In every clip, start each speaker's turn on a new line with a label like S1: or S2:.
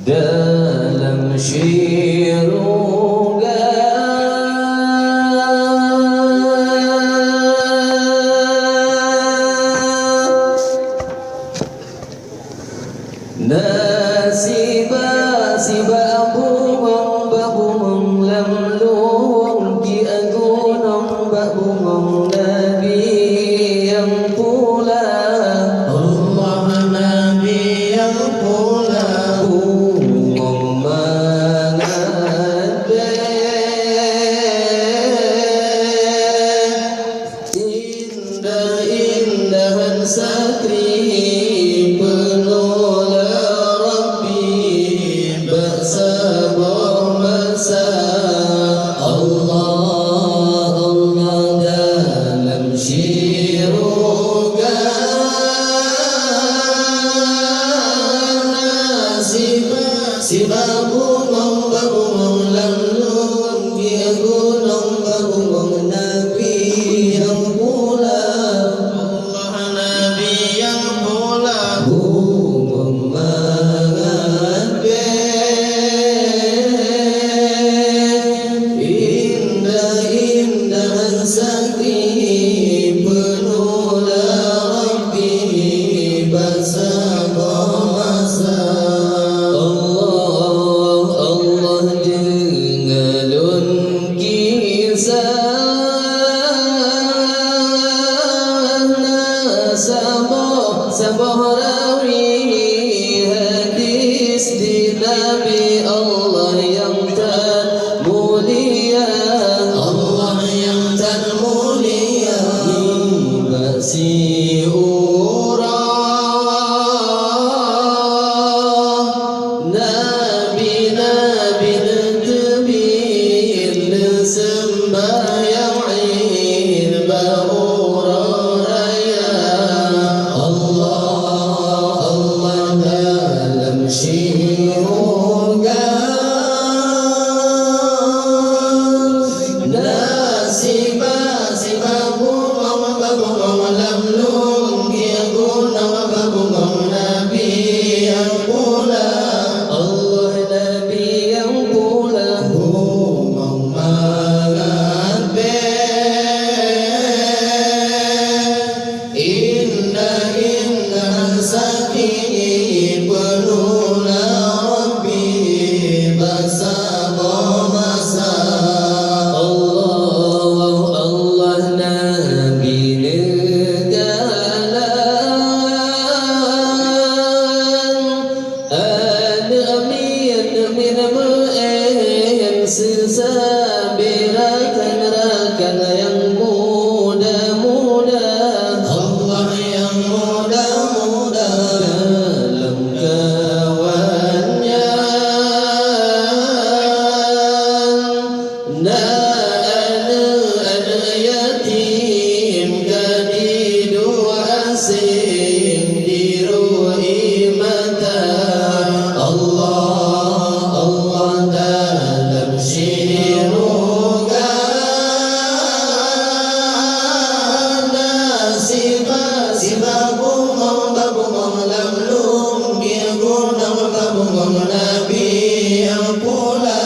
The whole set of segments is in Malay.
S1: dalam syirunga Nasiba bumong babumong lamluong di agunong babumong nabi yang pula Allah nabi yang pula bumong mengade indah-indahan sakri Sibabumong babumong lamlung dia gunung babumong nabi yang pula Allah nabi yang pula bumong mengade indah-indahan sakti penuh Rabbi bersama masa Sabah rawi hadis di Nabi Allah yang termulia Allah yang termulia masih urang Nabi-nabi netebin sembahyang id ba'urang raya syirunga Sibabumong babumong lamlung dia gunung babumong nabi yang pula Allah nabi yang pula bumong mengade indah-indah sakini penuh Rabbi bersama masa Allah nabi negalan amin mu'en sesabirakan rakan yang muda-muda Allah yang muda-muda dalam kawannya anak yatim gadi dua asing dirui mata Allah dalam syirunga Sibabumong babumong lamlung dia gunung babumong nabi yang pula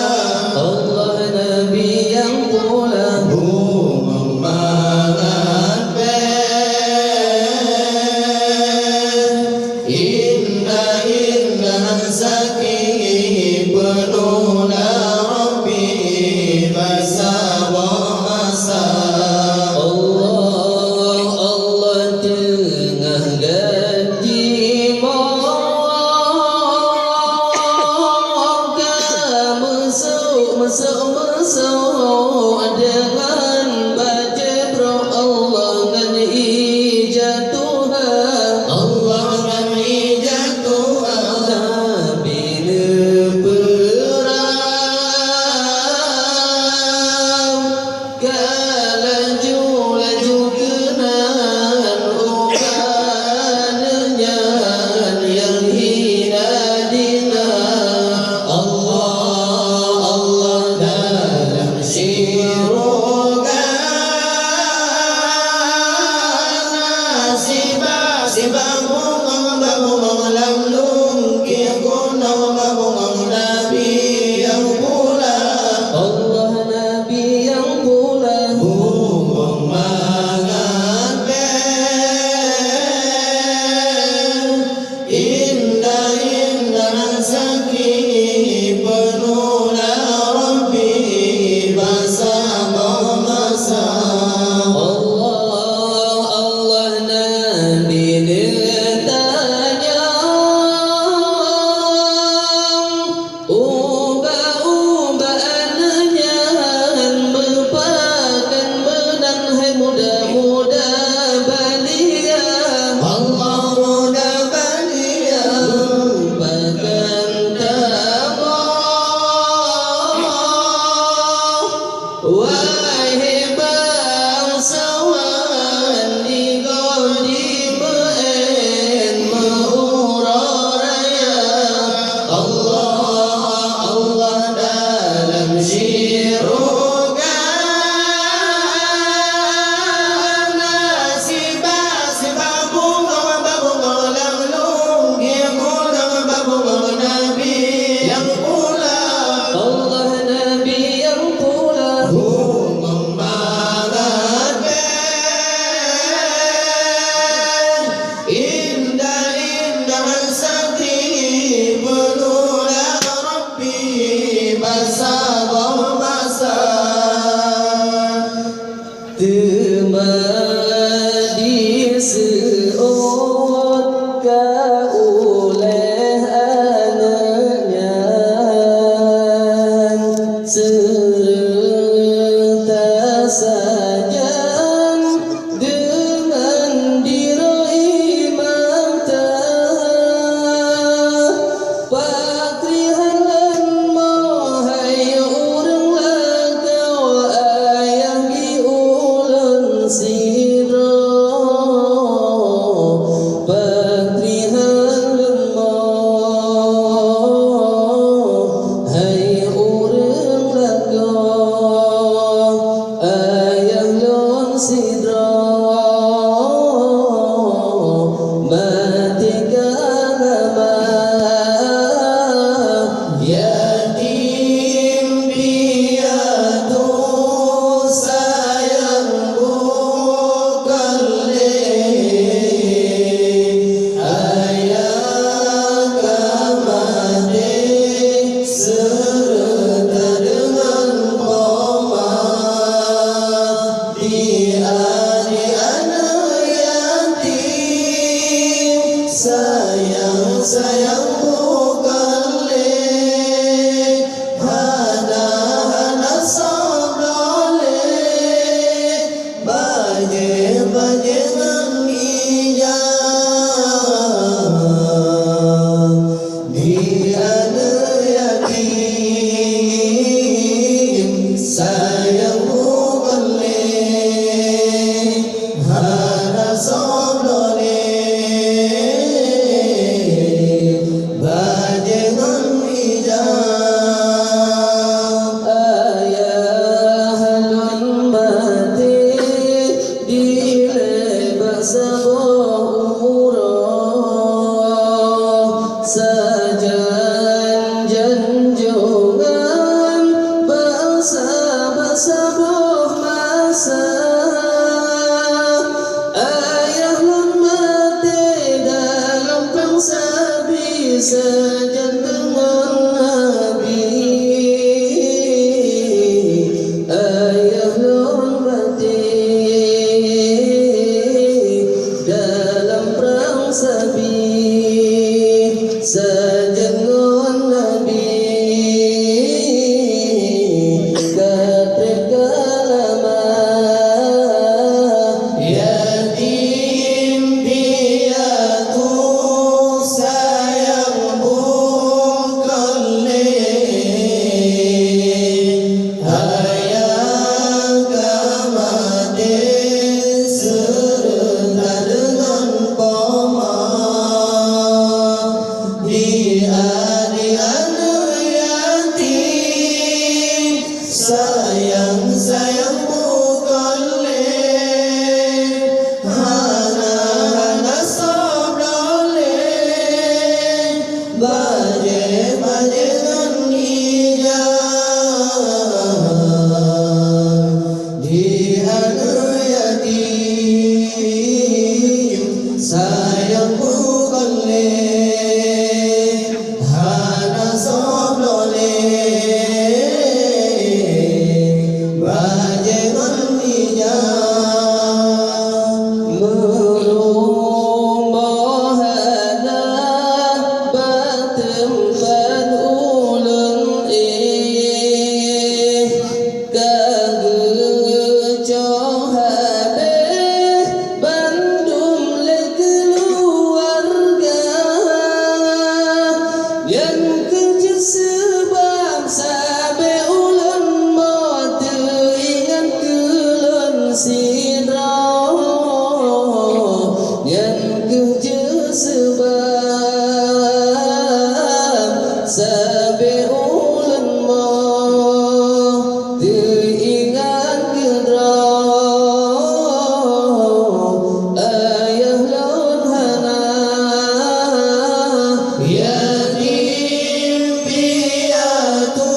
S1: Allah nabi yang pula bumong mengade indah-indah sakit penuh Rabbi bersama masa Mesau dengan baca bro Allah dan ijatuha Allah dan ijatuha Nabi leperang Tiada yakin sayangmu balik hana saudari bajengan hijab ayah halun mati dilebas sebuah umurah sajan janjungan bersabah-sabah masa ayah lun mati dalam bangsa sejan dengan Nabi ayah lun mati dalam perang sabi sejan dengan Nabi ketika lama yatim piatu sayang bukan ayah kamade serta dengan poma di adik-adik yatim sayang bukan hana saudale bajengan hijab di adik yatim sayang bukan hana saudale bajengan hijab merumah hana batempat ulun kagecoh hadeh bandum le keluarga yang kecil sebab sabe ulun mau teringat kelun sidra yang kecil sebab sabe ulun mau teringat kedra ayah lun hana yatim piatu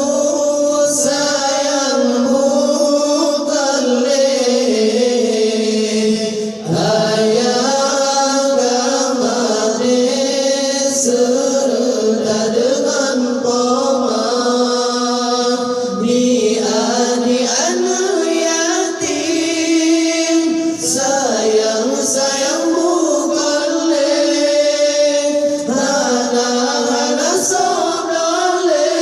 S1: sayang bukan ayah kamade serta dengan poma di adik-adik yatim sayang bukan hana saudale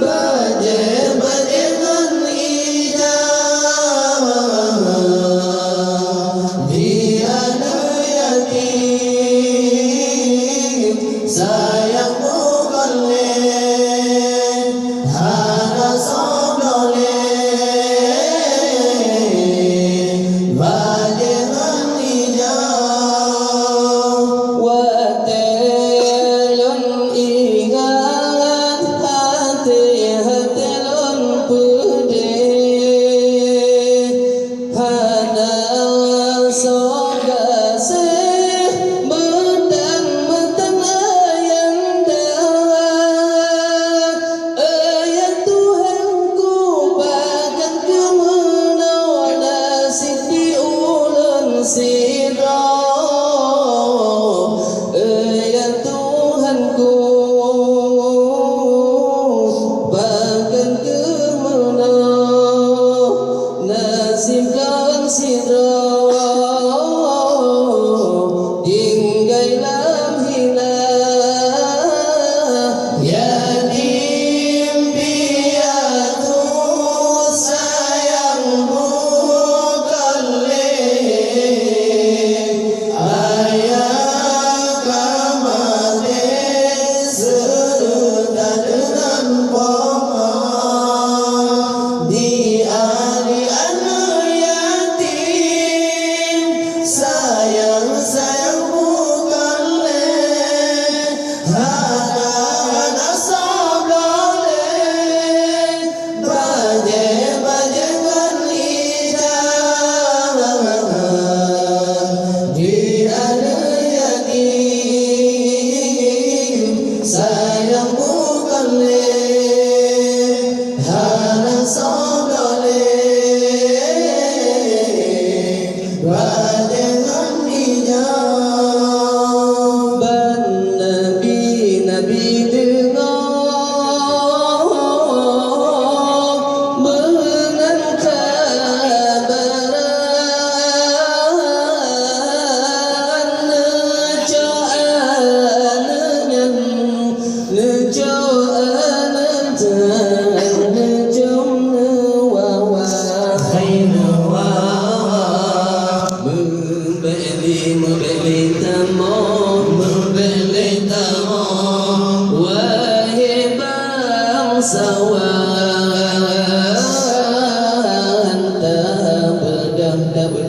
S1: bajengan hijab di adik yatim sayang bukan hana saudale bajengan hijab watelun ingat hati lun pedih hana sogase metang ayanda ayat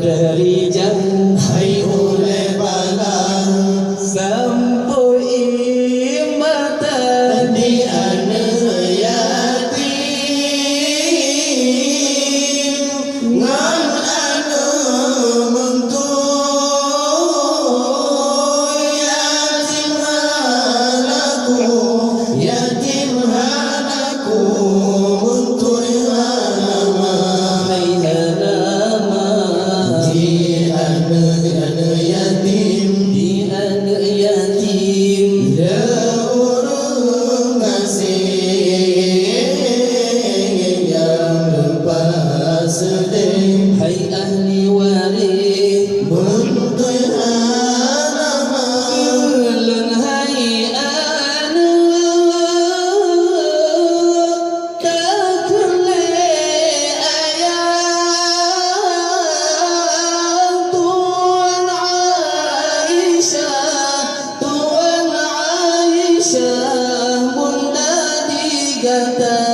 S1: Dari jauh hai oleh balang sampui mata di anak yatim ngan anak mentua yatim hanaku mentua hanama hai hanama di anak yatim da urang ngasih yang lepas sedih hai ahli waris bentuk hanama ulun hai anak tak kele ayah Tuan Aisyah bunda digata